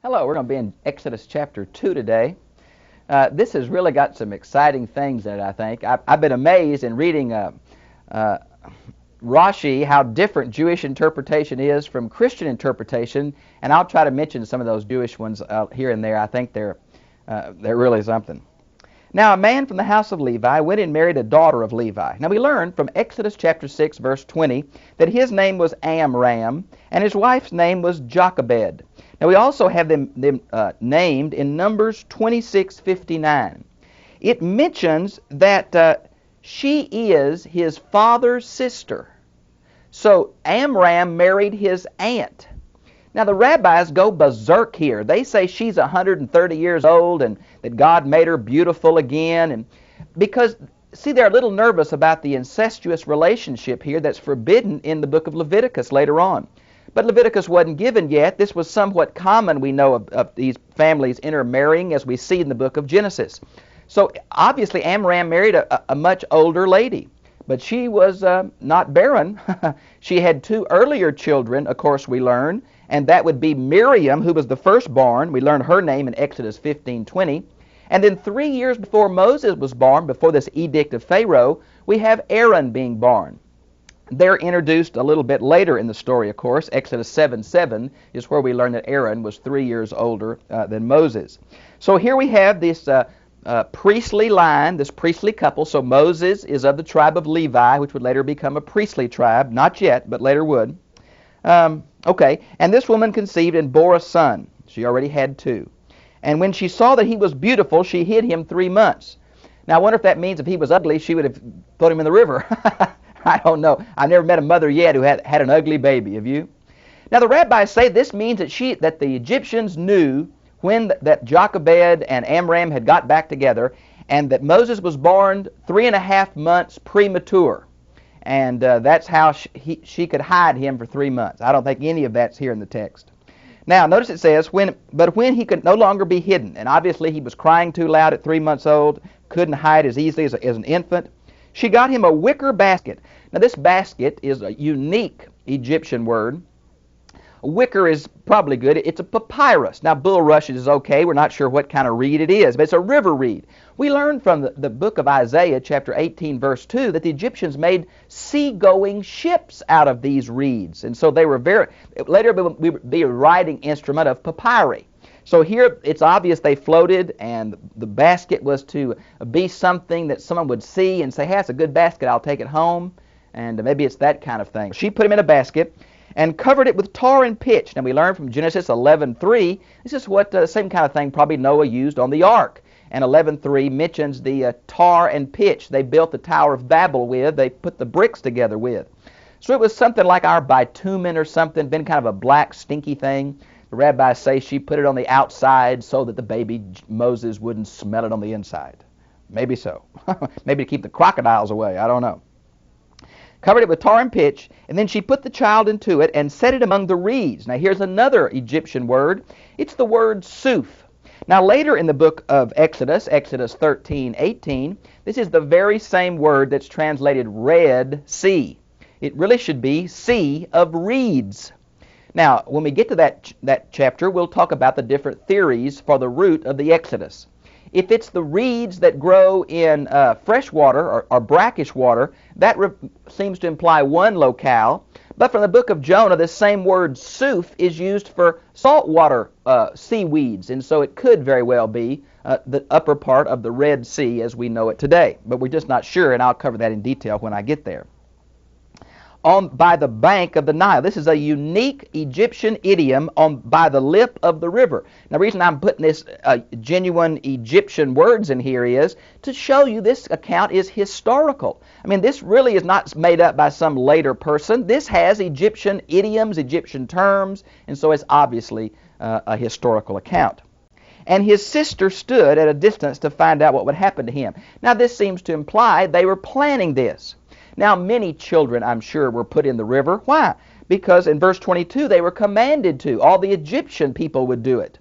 Hello, we're going to be in Exodus chapter 2 today. This has really got some exciting things in it, I think. I've been amazed in reading Rashi how different Jewish interpretation is from Christian interpretation, and I'll try to mention some of those Jewish ones here and there. I think they're really something. Now, a man from the house of Levi went and married a daughter of Levi. Now, we learn from Exodus chapter 6, verse 20, that his name was Amram, and his wife's name was Jochebed. Now, we also have them named in Numbers 26:59. It mentions that she is his father's sister. So, Amram married his aunt. Now, the rabbis go berserk here. They say she's 130 years old and that God made her beautiful again. And because, see, they're a little nervous about the incestuous relationship here that's forbidden in the book of Leviticus later on. But Leviticus wasn't given yet. This was somewhat common, we know, of these families intermarrying, as we see in the book of Genesis. So, obviously, Amram married a much older lady. But she was not barren. She had two earlier children, of course, we learn, and that would be Miriam, who was the firstborn. We learn her name in Exodus 15:20. And then 3 years before Moses was born, before this edict of Pharaoh, we have Aaron being born. They're introduced a little bit later in the story, of course. Exodus 7:7 is where we learn that Aaron was 3 years older than Moses. So here we have this priestly line, this priestly couple. So Moses is of the tribe of Levi, which would later become a priestly tribe. Not yet, but later would. Okay, and this woman conceived and bore a son. She already had two. And when she saw that he was beautiful, she hid him 3 months. Now, I wonder if that means if he was ugly, she would have thrown him in the river. I don't know. I've never met a mother yet who had an ugly baby. Have you? Now, the rabbis say this means that the Egyptians knew when that Jochebed and Amram had got back together, and that Moses was born 3.5 months premature. And that's how she could hide him for 3 months. I don't think any of that's here in the text. Now, notice it says, but when he could no longer be hidden, and obviously he was crying too loud at 3 months old, couldn't hide as easily as an infant, she got him a wicker basket. Now, this basket is a unique Egyptian word. Wicker is probably good. It's a papyrus. Now, bulrush is okay. We're not sure what kind of reed it is, but it's a river reed. We learn from the book of Isaiah, chapter 18, verse 2, that the Egyptians made sea-going ships out of these reeds. And so they were later be a writing instrument of papyri. So here it's obvious they floated, and the basket was to be something that someone would see and say, hey, it's a good basket, I'll take it home. And maybe it's that kind of thing. She put him in a basket and covered it with tar and pitch. Now, we learn from Genesis 11:3, this is what the same kind of thing probably Noah used on the ark. And 11:3 mentions the tar and pitch they built the Tower of Babel with, they put the bricks together with. So it was something like our bitumen or something, been kind of a black, stinky thing. The rabbis say she put it on the outside so that the baby Moses wouldn't smell it on the inside. Maybe so. Maybe to keep the crocodiles away, I don't know. Covered it with tar and pitch, and then she put the child into it and set it among the reeds. Now, here's another Egyptian word. It's the word suf. Now, later in the book of Exodus, Exodus 13:18, this is the very same word that's translated Red Sea. It really should be Sea of Reeds. Now, when we get to that chapter, we'll talk about the different theories for the root of the Exodus. If it's the reeds that grow in fresh water or brackish water, that seems to imply one locale. But from the book of Jonah, this same word suf is used for saltwater seaweeds, and so it could very well be the upper part of the Red Sea as we know it today. But we're just not sure, and I'll cover that in detail when I get there. By the bank of the Nile. This is a unique Egyptian idiom by the lip of the river. Now, the reason I'm putting this genuine Egyptian words in here is to show you this account is historical. I mean, this really is not made up by some later person. This has Egyptian idioms, Egyptian terms, and so it's obviously a historical account. And his sister stood at a distance to find out what would happen to him. Now, this seems to imply they were planning this. Now, many children, I'm sure, were put in the river. Why? Because in verse 22, they were commanded to. All the Egyptian people would do it.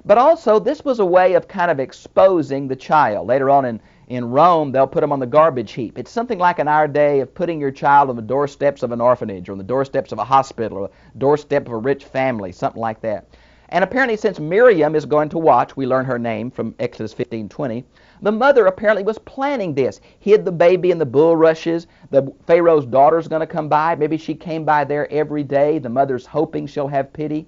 But also, this was a way of kind of exposing the child. Later on in Rome, they'll put them on the garbage heap. It's something like in our day of putting your child on the doorsteps of an orphanage or on the doorsteps of a hospital or the doorstep of a rich family, something like that. And apparently, since Miriam is going to watch, we learn her name from Exodus 15:20, the mother apparently was planning this, hid the baby in the bulrushes. The Pharaoh's daughter's going to come by. Maybe she came by there every day. The mother's hoping she'll have pity.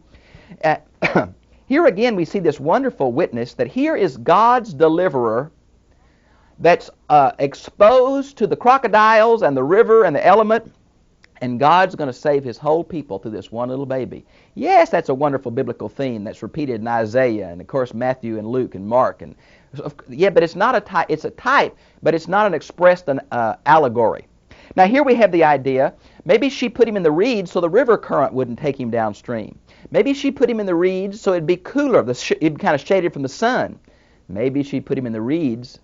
Here again, we see this wonderful witness that here is God's deliverer that's exposed to the crocodiles and the river and the element, and God's going to save his whole people through this one little baby. Yes, that's a wonderful biblical theme that's repeated in Isaiah and, of course, Matthew and Luke and Mark. And yeah, but it's not a type. It's a type, but it's not an expressed allegory. Now, here we have the idea. Maybe she put him in the reeds so the river current wouldn't take him downstream. Maybe she put him in the reeds so it'd be cooler. It'd be kind of shaded from the sun. Maybe she put him in the reeds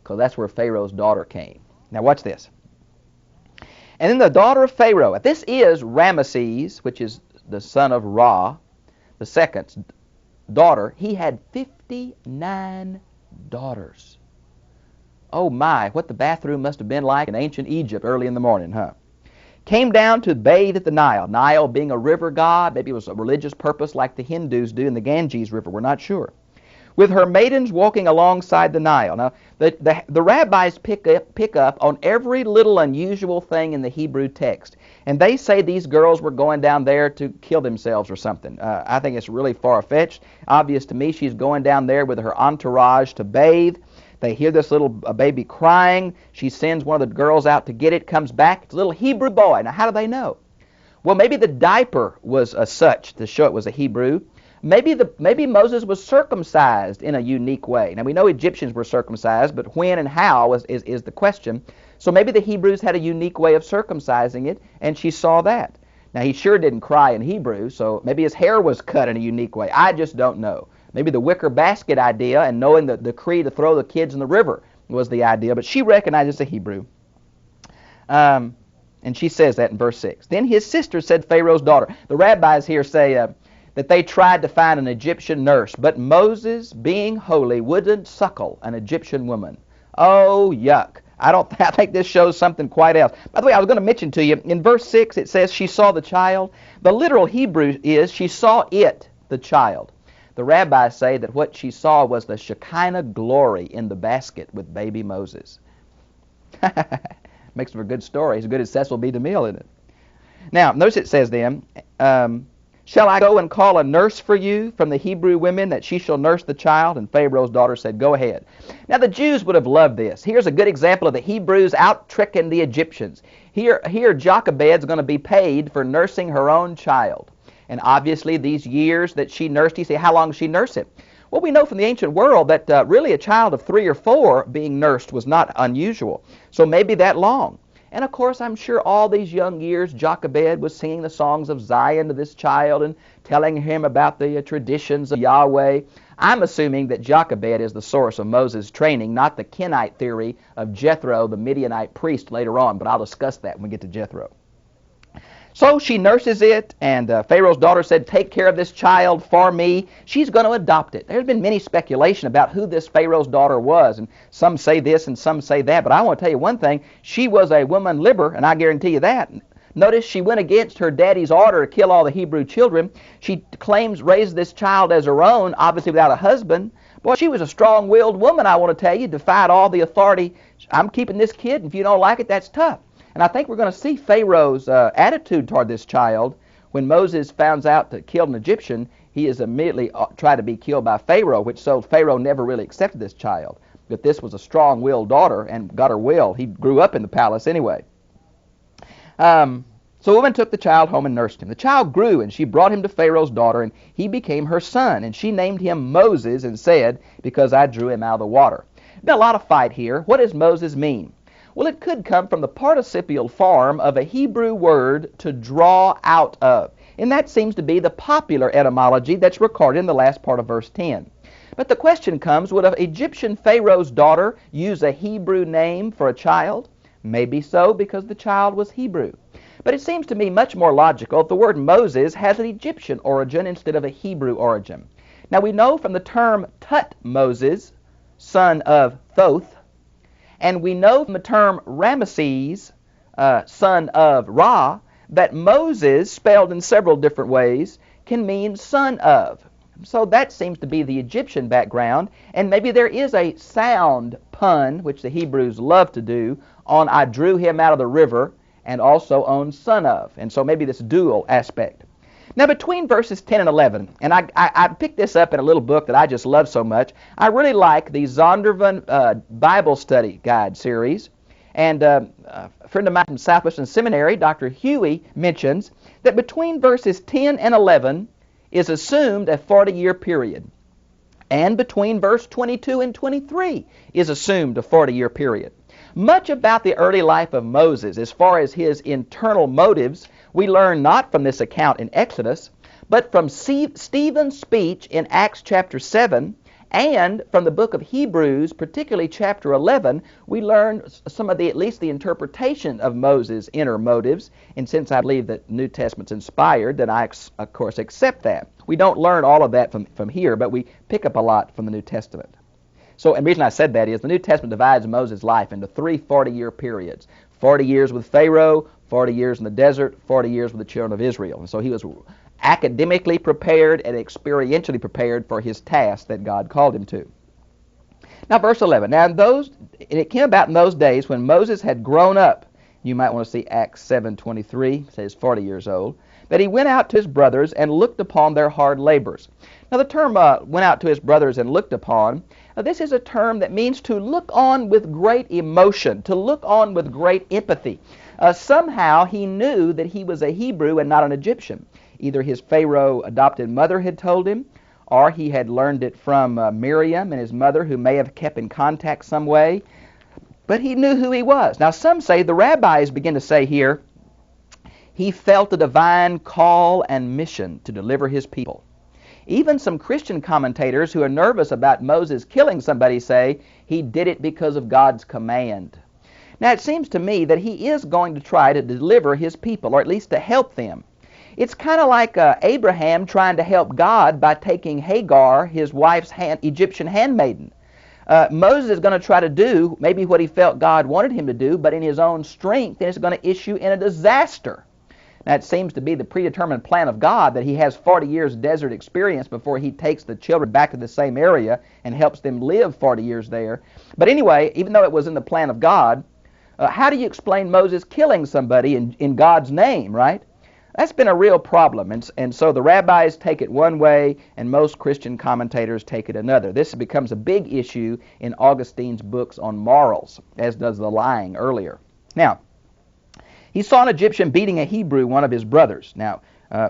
because that's where Pharaoh's daughter came. Now, watch this. And then the daughter of Pharaoh. This is Ramesses, which is the son of Ra, the second's daughter. He had 59 daughters. Oh my, what the bathroom must have been like in ancient Egypt early in the morning, huh? Came down to bathe at the Nile. Nile being a river god, maybe it was a religious purpose like the Hindus do in the Ganges River, we're not sure. With her maidens walking alongside the Nile. Now, the rabbis pick up on every little unusual thing in the Hebrew text. And they say these girls were going down there to kill themselves or something. I think it's really far-fetched. Obvious to me, she's going down there with her entourage to bathe. They hear this little baby crying. She sends one of the girls out to get it, comes back. It's a little Hebrew boy. Now, how do they know? Well, maybe the diaper was such to show it was a Hebrew. Maybe Moses was circumcised in a unique way. Now, we know Egyptians were circumcised, but when and how is the question. So maybe the Hebrews had a unique way of circumcising it, and she saw that. Now, he sure didn't cry in Hebrew, so maybe his hair was cut in a unique way. I just don't know. Maybe the wicker basket idea and knowing the decree to throw the kids in the river was the idea, but she recognizes a Hebrew. And she says that in verse 6. Then his sister said, Pharaoh's daughter. The rabbis here say that they tried to find an Egyptian nurse, but Moses, being holy, wouldn't suckle an Egyptian woman. Oh, yuck. I think this shows something quite else. By the way, I was going to mention to you, in verse 6 it says she saw the child. The literal Hebrew is she saw it, the child. The rabbis say that what she saw was the Shekinah glory in the basket with baby Moses. Makes for a good story, as good as Cecil B. DeMille, isn't it? Now, notice it says then, shall I go and call a nurse for you from the Hebrew women that she shall nurse the child? And Pharaoh's daughter said, go ahead. Now, the Jews would have loved this. Here's a good example of the Hebrews out-tricking the Egyptians. Here Jochebed's going to be paid for nursing her own child. And obviously, these years that she nursed, you say, how long did she nurse it? Well, we know from the ancient world that really a child of 3 or 4 being nursed was not unusual. So maybe that long. And of course, I'm sure all these young years, Jochebed was singing the songs of Zion to this child and telling him about the traditions of Yahweh. I'm assuming that Jochebed is the source of Moses' training, not the Kenite theory of Jethro, the Midianite priest, later on. But I'll discuss that when we get to Jethro. So she nurses it, and Pharaoh's daughter said, take care of this child for me. She's going to adopt it. There's been many speculation about who this Pharaoh's daughter was, and some say this and some say that. But I want to tell you one thing. She was a woman liber, and I guarantee you that. Notice she went against her daddy's order to kill all the Hebrew children. She claims raised this child as her own, obviously without a husband. Boy, she was a strong-willed woman, I want to tell you, defied all the authority. I'm keeping this kid, and if you don't like it, that's tough. And I think we're going to see Pharaoh's attitude toward this child. When Moses found out to kill an Egyptian, he is immediately tried to be killed by Pharaoh, which so Pharaoh never really accepted this child. But this was a strong-willed daughter and got her will. He grew up in the palace anyway. So the woman took the child home and nursed him. The child grew, and she brought him to Pharaoh's daughter, and he became her son. And she named him Moses and said, because I drew him out of the water. Been a lot of fight here. What does Moses mean? Well, it could come from the participial form of a Hebrew word to draw out of. And that seems to be the popular etymology that's recorded in the last part of verse 10. But the question comes, would an Egyptian Pharaoh's daughter use a Hebrew name for a child? Maybe so, because the child was Hebrew. But it seems to me much more logical if the word Moses has an Egyptian origin instead of a Hebrew origin. Now we know from the term Tutmoses, son of Thoth, and we know from the term Ramesses, son of Ra, that Moses, spelled in several different ways, can mean son of. So that seems to be the Egyptian background, and maybe there is a sound pun, which the Hebrews love to do, on I drew him out of the river, and also on son of. And so maybe this dual aspect. Now between verses 10 and 11, and I picked this up in a little book that I just love so much. I really like the Zondervan Bible Study Guide series. And a friend of mine from Southwestern Seminary, Dr. Huey, mentions that between verses 10 and 11 is assumed a 40-year period. And between verse 22 and 23 is assumed a 40-year period. Much about the early life of Moses, as far as his internal motives, we learn not from this account in Exodus, but from Stephen's speech in Acts chapter 7, and from the book of Hebrews, particularly chapter 11, we learn some of at least the interpretation of Moses' inner motives. And since I believe that New Testament's inspired, then I, of course, accept that. We don't learn all of that from here, but we pick up a lot from the New Testament. So, and the reason I said that is the New Testament divides Moses' life into 3 40-year periods. 40 years with Pharaoh, 40 years in the desert, 40 years with the children of Israel. And so he was academically prepared and experientially prepared for his task that God called him to. Now, verse 11. Now, it came about in those days when Moses had grown up. You might want to see Acts 7:23, it says 40 years old, that he went out to his brothers and looked upon their hard labors. Now, the term went out to his brothers and looked upon, this is a term that means to look on with great emotion, to look on with great empathy. Somehow he knew that he was a Hebrew and not an Egyptian. Either his Pharaoh adopted mother had told him, or he had learned it from Miriam and his mother, who may have kept in contact some way. But he knew who he was. Now, some say, the rabbis begin to say here, he felt a divine call and mission to deliver his people. Even some Christian commentators who are nervous about Moses killing somebody say he did it because of God's command. Now, it seems to me that he is going to try to deliver his people, or at least to help them. It's kind of like Abraham trying to help God by taking Hagar, his wife's Egyptian handmaiden. Moses is going to try to do maybe what he felt God wanted him to do, but in his own strength, and it's going to issue in a disaster. Now, it seems to be the predetermined plan of God that he has 40 years desert experience before he takes the children back to the same area and helps them live 40 years there. But anyway, even though it was in the plan of God, how do you explain Moses killing somebody in God's name, right? That's been a real problem, and so the rabbis take it one way, and most Christian commentators take it another. This becomes a big issue in Augustine's books on morals, as does the lying earlier. Now, he saw an Egyptian beating a Hebrew, one of his brothers. Now,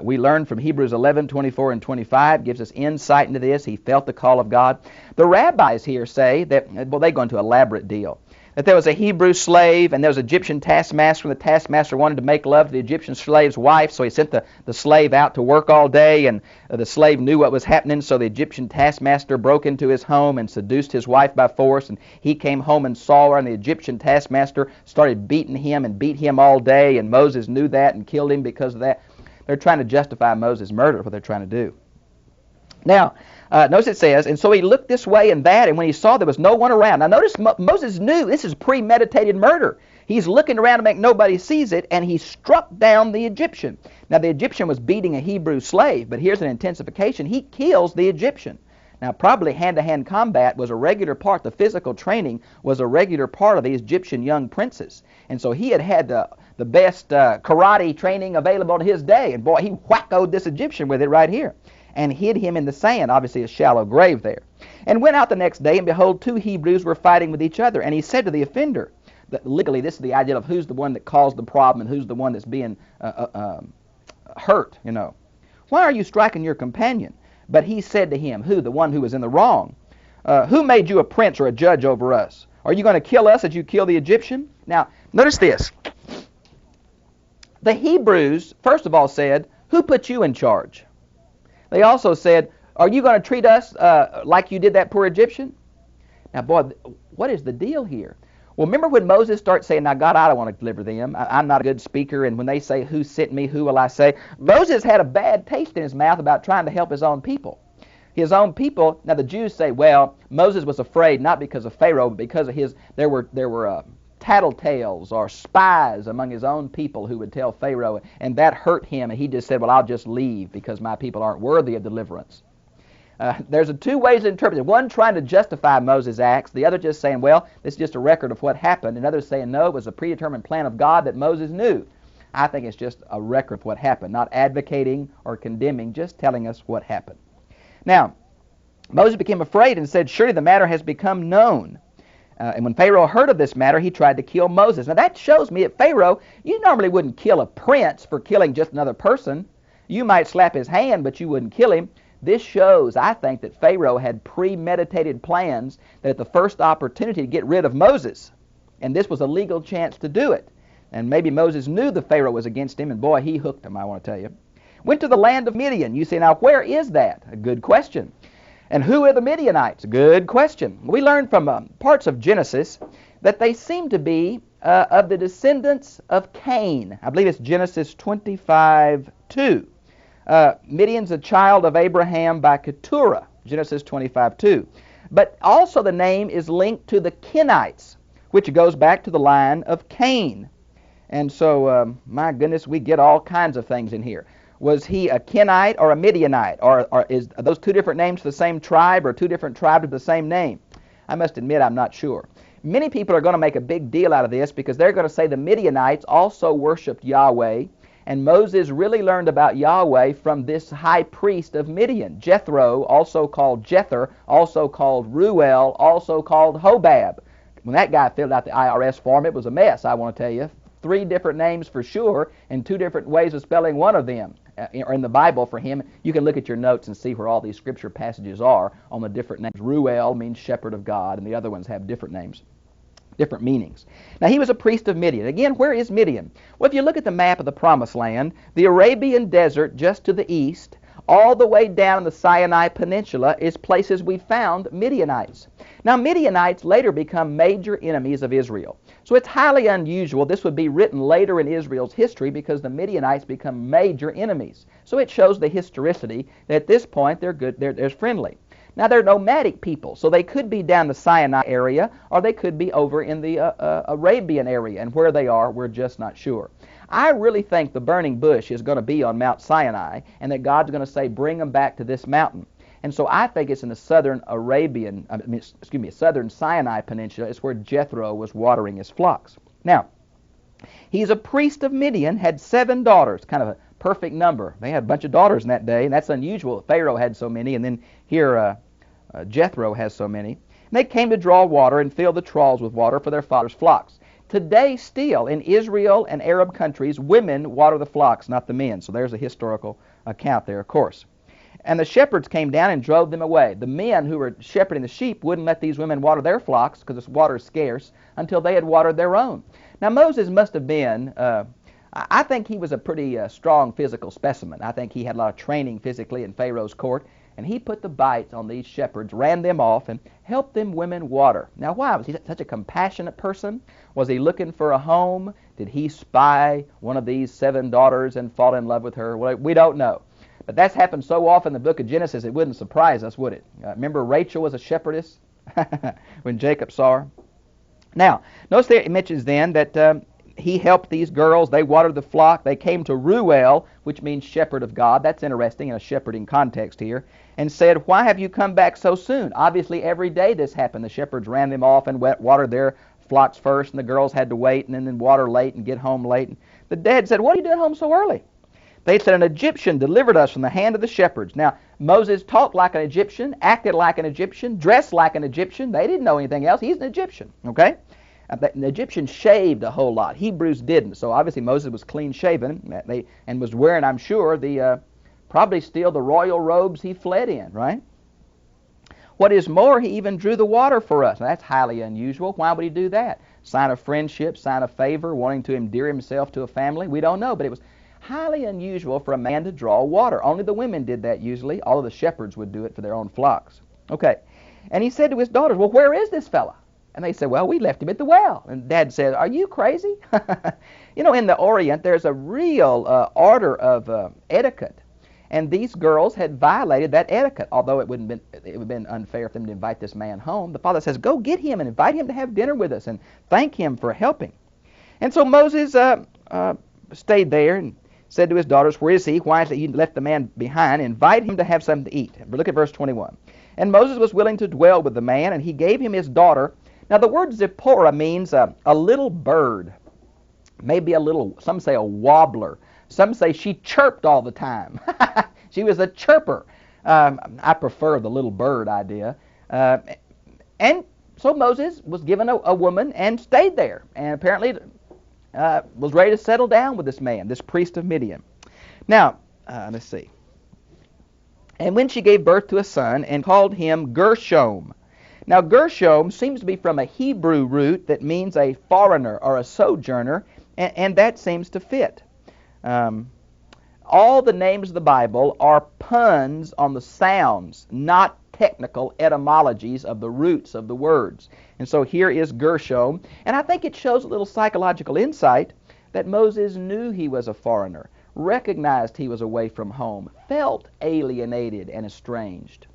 we learn from Hebrews 11:24 and 25, gives us insight into this. He felt the call of God. The rabbis here say that, well, they go into an elaborate deal, that there was a Hebrew slave and there was an Egyptian taskmaster, and the taskmaster wanted to make love to the Egyptian slave's wife, so he sent the slave out to work all day, and the slave knew what was happening, so the Egyptian taskmaster broke into his home and seduced his wife by force, and he came home and saw her, and the Egyptian taskmaster started beating him and beat him all day, and Moses knew that and killed him because of that. They're trying to justify Moses' murder, what they're trying to do. Now, notice it says, and so he looked this way and that, and when he saw there was no one around. Now notice Moses knew this is premeditated murder. He's looking around to make nobody sees it, and he struck down the Egyptian. Now the Egyptian was beating a Hebrew slave, but here's an intensification. He kills the Egyptian. Now probably hand-to-hand combat was a regular part, the physical training was a regular part of the Egyptian young princes. And so he had the best karate training available in his day, and boy, he whackoed this Egyptian with it right here, and hid him in the sand, obviously a shallow grave there. And went out the next day, and behold, 2 Hebrews were fighting with each other. And he said to the offender, that legally this is the idea of who's the one that caused the problem and who's the one that's being hurt, you know. Why are you striking your companion? But he said to him, who? The one who was in the wrong. Who made you a prince or a judge over us? Are you going to kill us as you kill the Egyptian? Now, notice this. The Hebrews, first of all, said, who put you in charge? They also said, are you going to treat us like you did that poor Egyptian? Now, boy, what is the deal here? Well, remember when Moses starts saying, now, God, I don't want to deliver them. I'm not a good speaker. And when they say, who sent me, who will I say? Moses had a bad taste in his mouth about trying to help his own people. His own people, now the Jews say, well, Moses was afraid not because of Pharaoh, but because of there were tattletales or spies among his own people who would tell Pharaoh, and that hurt him, and he just said, well, I'll just leave because my people aren't worthy of deliverance. There's two ways to interpret it. One trying to justify Moses' acts, the other just saying, well, this is just a record of what happened, and others saying, no, it was a predetermined plan of God that Moses knew. I think it's just a record of what happened, not advocating or condemning, just telling us what happened. Now, Moses became afraid and said, surely the matter has become known. And when Pharaoh heard of this matter, he tried to kill Moses. Now that shows me that Pharaoh, you normally wouldn't kill a prince for killing just another person. You might slap his hand, but you wouldn't kill him. This shows, I think, that Pharaoh had premeditated plans that at the first opportunity to get rid of Moses, and this was a legal chance to do it. And maybe Moses knew the Pharaoh was against him, and boy, he hooked him, I want to tell you. Went to the land of Midian. You say, now where is that? A good question. And who are the Midianites? Good question. We learned from parts of Genesis that they seem to be of the descendants of Cain. I believe it's Genesis 25:2. Midian's a child of Abraham by Keturah, Genesis 25:2. But also the name is linked to the Kenites, which goes back to the line of Cain. And so, my goodness, we get all kinds of things in here. Was he a Kenite or a Midianite? Or are those two different names for the same tribe, or two different tribes with the same name? I must admit I'm not sure. Many people are going to make a big deal out of this because they're going to say the Midianites also worshipped Yahweh, and Moses really learned about Yahweh from this high priest of Midian, Jethro, also called Jether, also called Ruel, also called Hobab. When that guy filled out the IRS form, it was a mess, I want to tell you. 3 different names for sure, and 2 different ways of spelling one of them are in the Bible for him. You can look at your notes and see where all these scripture passages are on the different names. Ruel means shepherd of God, and the other ones have different names, different meanings. Now, he was a priest of Midian. Again, where is Midian? Well, if you look at the map of the Promised Land, the Arabian Desert just to the east, all the way down the Sinai Peninsula is places we found Midianites. Now, Midianites later become major enemies of Israel. So it's highly unusual. This would be written later in Israel's history because the Midianites become major enemies. So it shows the historicity that at this point they're good, they're friendly. Now, they're nomadic people, so they could be down the Sinai area, or they could be over in the Arabian area, and where they are, we're just not sure. I really think the burning bush is going to be on Mount Sinai, and that God's going to say, bring them back to this mountain. And so I think it's in the southern southern Sinai Peninsula. It's where Jethro was watering his flocks. Now, he's a priest of Midian, had 7 daughters, kind of a perfect number. They had a bunch of daughters in that day, and that's unusual. Pharaoh had so many, and then here Jethro has so many. And they came to draw water and fill the troughs with water for their father's flocks. Today still, in Israel and Arab countries, women water the flocks, not the men. So there's a historical account there, of course. And the shepherds came down and drove them away. The men who were shepherding the sheep wouldn't let these women water their flocks because this water is scarce until they had watered their own. Now, Moses must have been, I think he was a pretty strong physical specimen. I think he had a lot of training physically in Pharaoh's court. And he put the bites on these shepherds, ran them off, and helped them women water. Now, why? Was he such a compassionate person? Was he looking for a home? Did he spy one of these 7 daughters and fall in love with her? Well, we don't know. But that's happened so often in the book of Genesis, it wouldn't surprise us, would it? Remember Rachel was a shepherdess when Jacob saw her? Now, notice there it mentions then that he helped these girls. They watered the flock. They came to Ruel, which means shepherd of God. That's interesting in a shepherding context here. And said, why have you come back so soon? Obviously, every day this happened. The shepherds ran them off and watered their flocks first, and the girls had to wait and then water late and get home late. And the dad said, what are you doing home so early? They said, an Egyptian delivered us from the hand of the shepherds. Now, Moses talked like an Egyptian, acted like an Egyptian, dressed like an Egyptian. They didn't know anything else. He's an Egyptian, okay? The Egyptians shaved a whole lot. Hebrews didn't. So obviously Moses was clean-shaven and was wearing, I'm sure, probably still the royal robes he fled in, right? What is more, he even drew the water for us. Now, that's highly unusual. Why would he do that? Sign of friendship, sign of favor, wanting to endear himself to a family? We don't know, but it was highly unusual for a man to draw water. Only the women did that usually. All of the shepherds would do it for their own flocks. Okay. And he said to his daughters, well, where is this fella? And they said, well, we left him at the well. And Dad said, are you crazy? You know, in the Orient, there's a real order of etiquette. And these girls had violated that etiquette, although it would have been unfair for them to invite this man home. The father says, go get him and invite him to have dinner with us and thank him for helping. And so Moses stayed there and said to his daughters, "Where is he? Why is it you left the man behind? Invite him to have something to eat." Look at verse 21. And Moses was willing to dwell with the man, and he gave him his daughter. Now the word Zipporah means a little bird, maybe a little, some say a warbler. Some say she chirped all the time. She was a chirper. I prefer the little bird idea. And so Moses was given a woman and stayed there, and apparently was ready to settle down with this man, this priest of Midian. Now, let's see. And when she gave birth to a son and called him Gershom. Now, Gershom seems to be from a Hebrew root that means a foreigner or a sojourner, and that seems to fit. All the names of the Bible are puns on the sounds, not technical etymologies of the roots of the words. And so here is Gershom, and I think it shows a little psychological insight that Moses knew he was a foreigner, recognized he was away from home, felt alienated and estranged.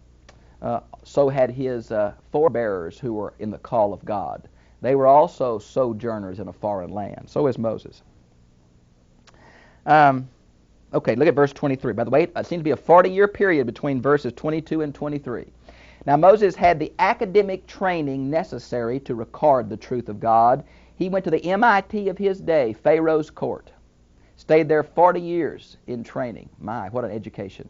So had his forebearers who were in the call of God. They were also sojourners in a foreign land. So is Moses. Okay, look at verse 23. By the way, it seems to be a 40-year period between verses 22 and 23. Now, Moses had the academic training necessary to record the truth of God. He went to the MIT of his day, Pharaoh's court. Stayed there 40 years in training. My, what an education.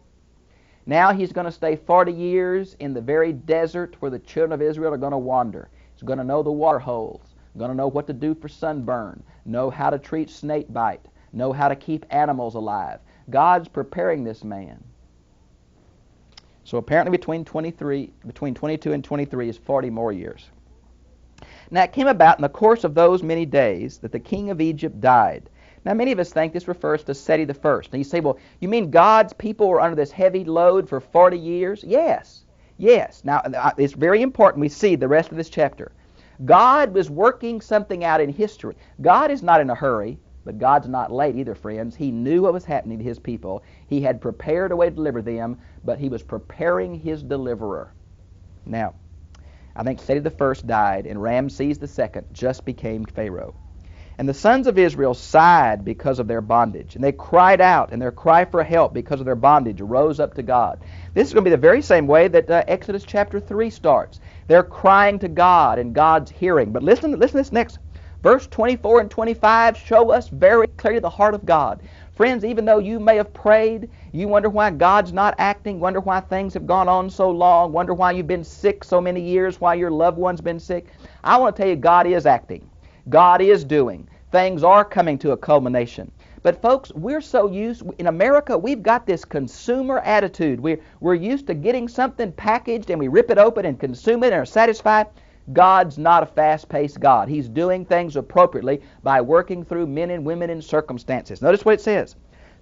Now he's going to stay 40 years in the very desert where the children of Israel are going to wander. He's going to know the water holes, going to know what to do for sunburn, know how to treat snake bite, know how to keep animals alive. God's preparing this man. So apparently between 22 and 23 is 40 more years. Now it came about in the course of those many days that the king of Egypt died. Now many of us think this refers to Seti the First. And you say, well, you mean God's people were under this heavy load for 40 years? Yes. Yes. Now it's very important we see the rest of this chapter. God was working something out in history. God is not in a hurry. But God's not late either, friends. He knew what was happening to his people. He had prepared a way to deliver them, but he was preparing his deliverer. Now, I think Seti the First died, and Ramses the Second just became Pharaoh. And the sons of Israel sighed because of their bondage, and they cried out, and their cry for help because of their bondage rose up to God. This is going to be the very same way that Exodus chapter 3 starts. They're crying to God, and God's hearing. But listen to this next. Verse 24 and 25 show us very clearly the heart of God. Friends, even though you may have prayed, you wonder why God's not acting, wonder why things have gone on so long, wonder why you've been sick so many years, why your loved one's been sick. I want to tell you, God is acting. God is doing. Things are coming to a culmination. But folks, we're so used, in America, we've got this consumer attitude. We're used to getting something packaged and we rip it open and consume it and are satisfied. God's not a fast-paced God. He's doing things appropriately by working through men and women in circumstances. Notice what it says.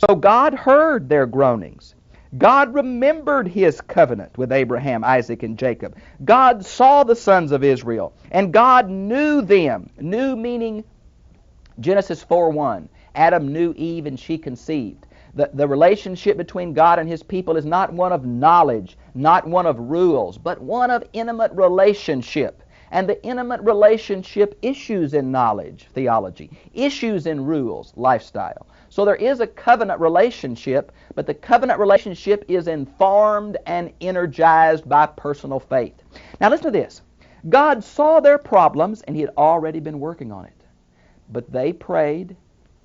So God heard their groanings. God remembered his covenant with Abraham, Isaac, and Jacob. God saw the sons of Israel, and God knew them. Knew meaning Genesis 4:1. Adam knew Eve, and she conceived. The relationship between God and his people is not one of knowledge, not one of rules, but one of intimate relationship. And the intimate relationship issues in knowledge, theology, issues in rules, lifestyle. So there is a covenant relationship, but the covenant relationship is informed and energized by personal faith. Now listen to this. God saw their problems, and he had already been working on it. But they prayed,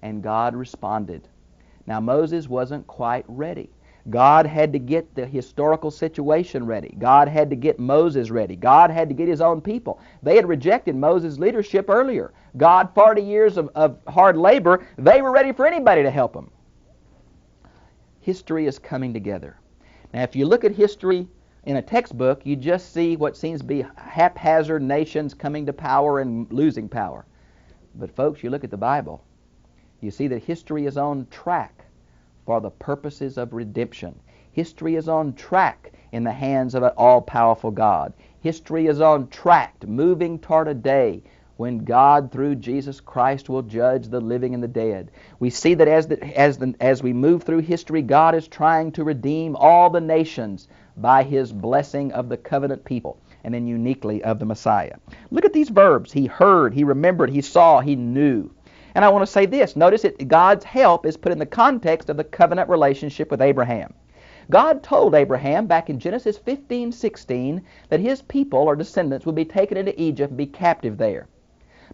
and God responded. Now Moses wasn't quite ready. God had to get the historical situation ready. God had to get Moses ready. God had to get his own people. They had rejected Moses' leadership earlier. God, 40 years of hard labor, they were ready for anybody to help them. History is coming together. Now, if you look at history in a textbook, you just see what seems to be haphazard nations coming to power and losing power. But folks, you look at the Bible, you see that history is on track for the purposes of redemption. History is on track in the hands of an all-powerful God. History is on track, moving toward a day when God, through Jesus Christ, will judge the living and the dead. We see that as we move through history, God is trying to redeem all the nations by his blessing of the covenant people, and then uniquely of the Messiah. Look at these verbs. He heard, he remembered, he saw, he knew. And I want to say this. Notice that God's help is put in the context of the covenant relationship with Abraham. God told Abraham back in Genesis 15:16 that his people or descendants would be taken into Egypt and be captive there,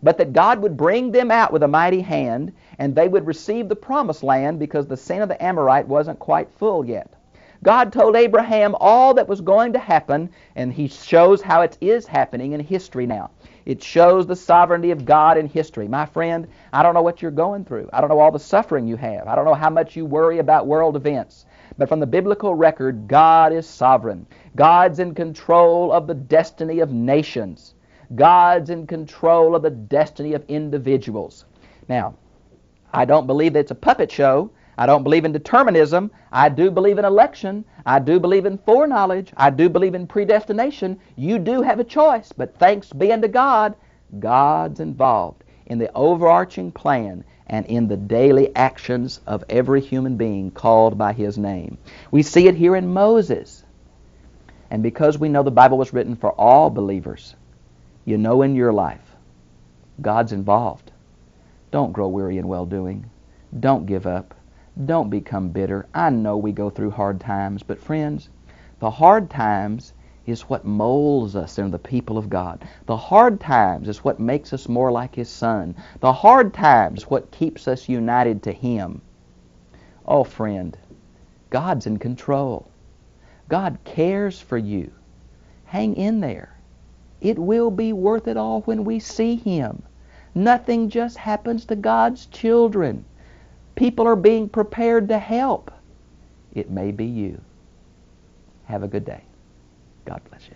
but that God would bring them out with a mighty hand, and they would receive the promised land because the sin of the Amorite wasn't quite full yet. God told Abraham all that was going to happen, and he shows how it is happening in history now. It shows the sovereignty of God in history. My friend, I don't know what you're going through. I don't know all the suffering you have. I don't know how much you worry about world events. But from the biblical record, God is sovereign. God's in control of the destiny of nations. God's in control of the destiny of individuals. Now, I don't believe that it's a puppet show. I don't believe in determinism. I do believe in election. I do believe in foreknowledge. I do believe in predestination. You do have a choice, but thanks be unto God, God's involved in the overarching plan and in the daily actions of every human being called by his name. We see it here in Moses. And because we know the Bible was written for all believers, you know in your life, God's involved. Don't grow weary in well-doing. Don't give up. Don't become bitter. I know we go through hard times, but friends, the hard times is what molds us into the people of God. The hard times is what makes us more like His Son. The hard times is what keeps us united to Him. Oh, friend, God's in control. God cares for you. Hang in there. It will be worth it all when we see Him. Nothing just happens to God's children. People are being prepared to help. It may be you. Have a good day. God bless you.